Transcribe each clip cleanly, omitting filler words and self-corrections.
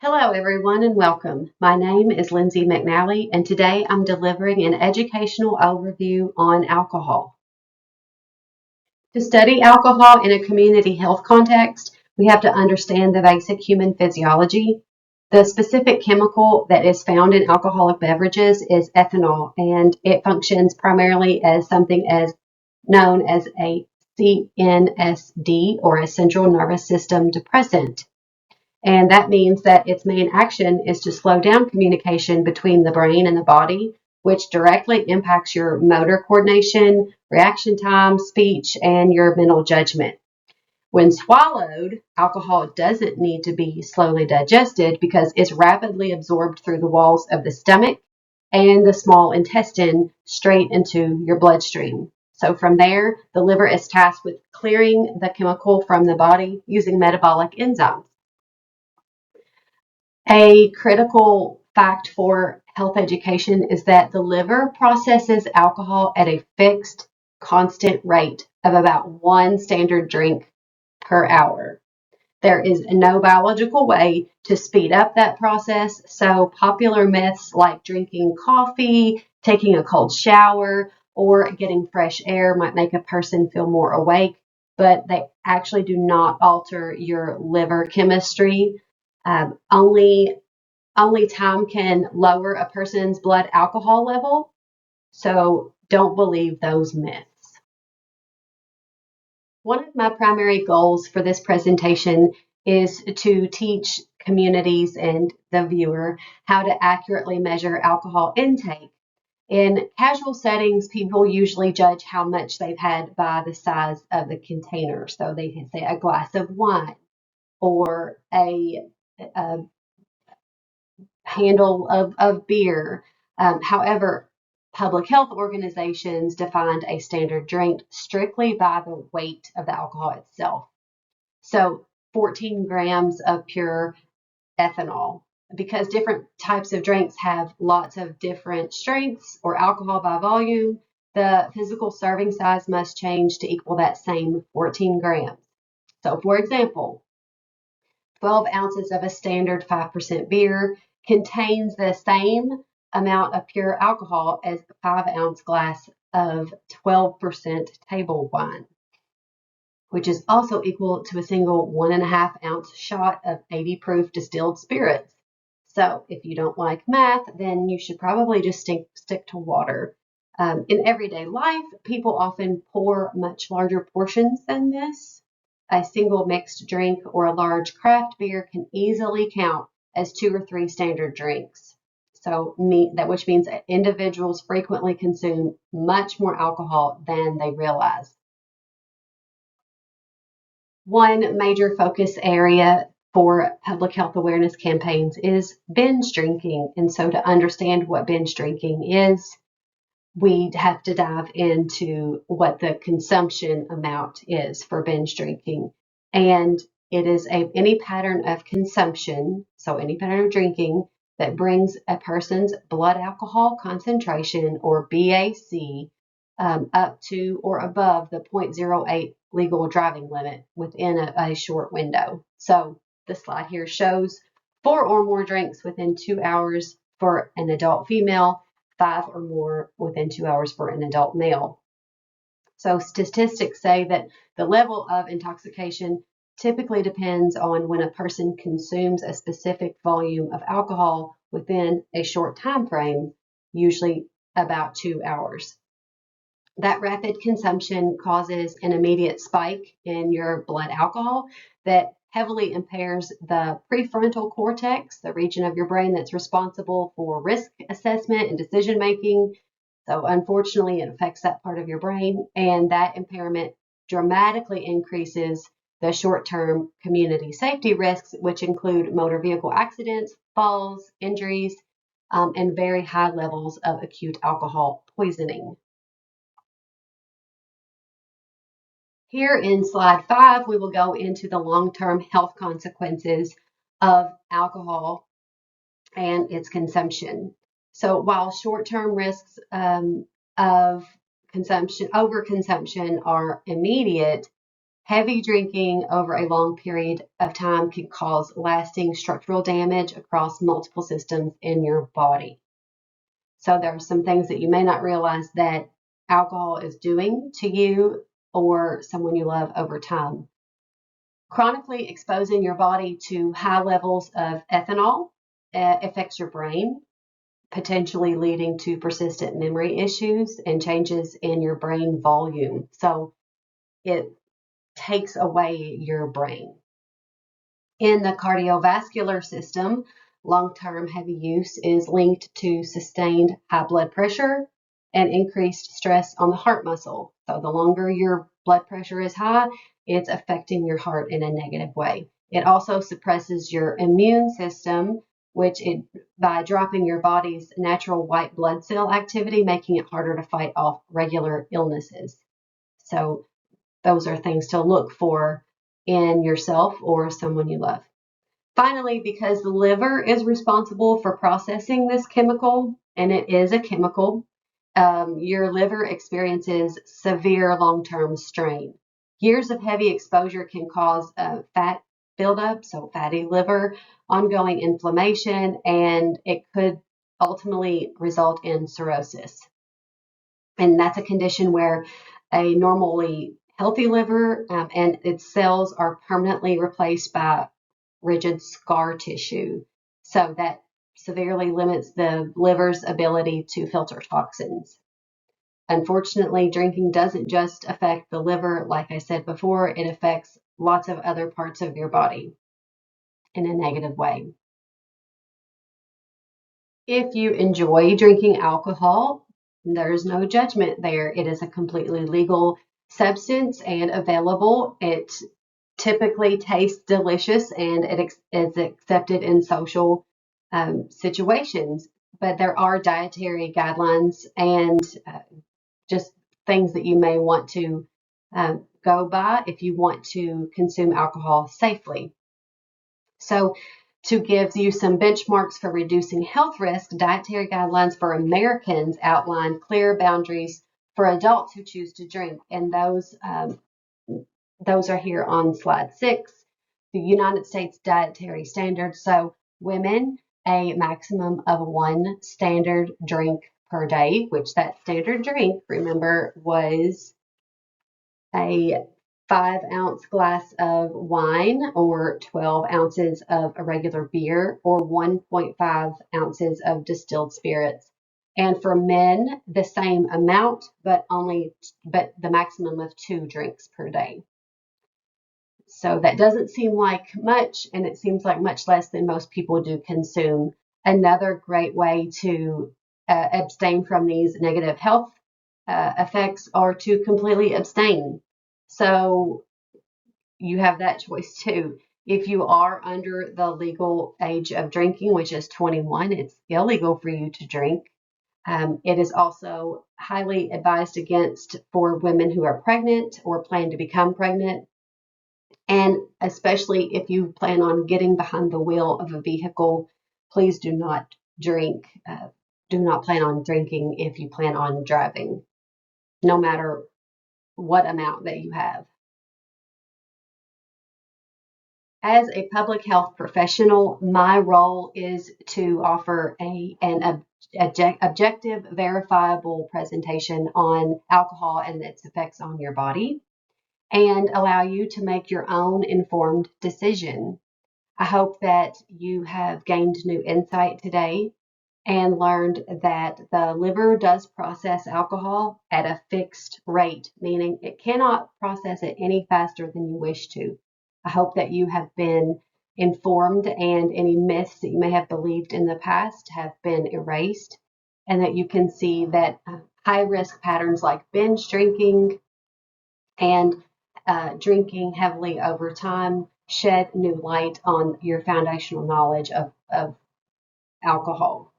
Hello, everyone, and welcome. My name is Lindsay McNally, and today I'm delivering an educational overview on alcohol. To study alcohol in a community health context, we have to understand the basic human physiology. The specific chemical that is found in alcoholic beverages is ethanol, and it functions primarily as something as known as a CNSD, or a central nervous system depressant. And that means that its main action is to slow down communication between the brain and the body, which directly impacts your motor coordination, reaction time, speech, and your mental judgment. When swallowed, alcohol doesn't need to be slowly digested because it's rapidly absorbed through the walls of the stomach and the small intestine straight into your bloodstream. So from there, the liver is tasked with clearing the chemical from the body using metabolic enzymes. A critical fact for health education is that the liver processes alcohol at a fixed, constant rate of about one standard drink per hour. There is no biological way to speed up that process, so popular myths like drinking coffee, taking a cold shower, or getting fresh air might make a person feel more awake, but they actually do not alter your liver chemistry. Only time can lower a person's blood alcohol level, so don't believe those myths. One of my primary goals for this presentation is to teach communities and the viewer how to accurately measure alcohol intake. In casual settings, people usually judge how much they've had by the size of the container. So they can say a glass of wine or a handle of beer. However, public health organizations defined a standard drink strictly by the weight of the alcohol itself. So 14 grams of pure ethanol. Because different types of drinks have lots of different strengths or alcohol by volume, the physical serving size must change to equal that same 14 grams. So, for example, 12 ounces of a standard 5% beer contains the same amount of pure alcohol as a 5-ounce glass of 12% table wine, which is also equal to a single 1.5-ounce shot of 80 proof distilled spirits. So if you don't like math, then you should probably just stick to water. In everyday life, people often pour much larger portions than this. A single mixed drink or a large craft beer can easily count as 2 or 3 standard drinks. So which means that individuals frequently consume much more alcohol than they realize. One major focus area for public health awareness campaigns is binge drinking. And so to understand what binge drinking is, we have to dive into what the consumption amount is for binge drinking. And it is any pattern of consumption, so any pattern of drinking that brings a person's blood alcohol concentration, or BAC, up to or above the 0.08 legal driving limit within a short window. So the slide here shows 4 or more drinks within 2 hours for an adult female, 5 or more within 2 hours for an adult male. So statistics say that the level of intoxication typically depends on when a person consumes a specific volume of alcohol within a short time frame, usually about 2 hours. That rapid consumption causes an immediate spike in your blood alcohol that heavily impairs the prefrontal cortex, the region of your brain that's responsible for risk assessment and decision making. So unfortunately, it affects that part of your brain, and that impairment dramatically increases the short-term community safety risks, which include motor vehicle accidents, falls, injuries, and very high levels of acute alcohol poisoning. Here in slide 5, we will go into the long-term health consequences of alcohol and its consumption. So while short-term risks of overconsumption are immediate, Heavy drinking over a long period of time can cause lasting structural damage across multiple systems in your body. So there are some things that you may not realize that alcohol is doing to you or someone you love over time. Chronically exposing your body to high levels of ethanol affects your brain, potentially leading to persistent memory issues and changes in your brain volume. So it takes away your brain. In the cardiovascular system, long-term heavy use is linked to sustained high blood pressure and increased stress on the heart muscle. So the longer your blood pressure is high, it's affecting your heart in a negative way. It also suppresses your immune system, by dropping your body's natural white blood cell activity, making it harder to fight off regular illnesses. So those are things to look for in yourself or someone you love. Finally, because the liver is responsible for processing this chemical, and it is a chemical, your liver experiences severe long-term strain. Years of heavy exposure can cause fat buildup, so fatty liver, ongoing inflammation, and it could ultimately result in cirrhosis. And that's a condition where a normally healthy liver and its cells are permanently replaced by rigid scar tissue. So that severely limits the liver's ability to filter toxins. Unfortunately, drinking doesn't just affect the liver, like I said before, it affects lots of other parts of your body in a negative way. If you enjoy drinking alcohol, there's no judgment there. It is a completely legal substance and available. It typically tastes delicious and it is accepted in social situations. But there are dietary guidelines and just things that you may want to go by if you want to consume alcohol safely. So, to give you some benchmarks for reducing health risk, dietary guidelines for Americans outline clear boundaries for adults who choose to drink, and those are here on slide 6. The United States dietary standards. So, women, a maximum of 1 standard drink per day, which that standard drink, remember, was a 5-ounce glass of wine or 12 ounces of a regular beer or 1.5 ounces of distilled spirits. And for men, the same amount, but the maximum of 2 drinks per day. So that doesn't seem like much, and it seems like much less than most people do consume. Another great way to abstain from these negative health effects are to completely abstain. So you have that choice too. If you are under the legal age of drinking, which is 21, it's illegal for you to drink. It is also highly advised against for women who are pregnant or plan to become pregnant. And especially if you plan on getting behind the wheel of a vehicle, please do not drink. Do not plan on drinking if you plan on driving, no matter what amount that you have. As a public health professional, my role is to offer an objective, verifiable presentation on alcohol and its effects on your body and allow you to make your own informed decision. I hope that you have gained new insight today and learned that the liver does process alcohol at a fixed rate, meaning it cannot process it any faster than you wish to. I hope that you have been informed and any myths that you may have believed in the past have been erased, and that you can see that high risk patterns like binge drinking and drinking heavily over time shed new light on your foundational knowledge of alcohol.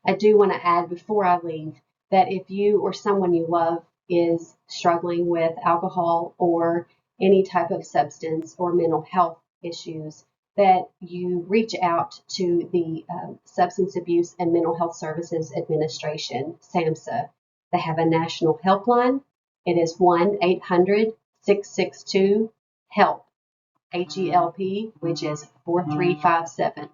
I do want to add before I leave that if you or someone you love is struggling with alcohol or any type of substance or mental health issues, that you reach out to the Substance Abuse and Mental Health Services Administration, SAMHSA. They have a national helpline. It is 1-800-662 HELP, HELP, which is 4357.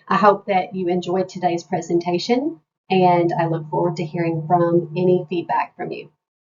I hope that you enjoyed today's presentation, and I look forward to hearing from any feedback from you.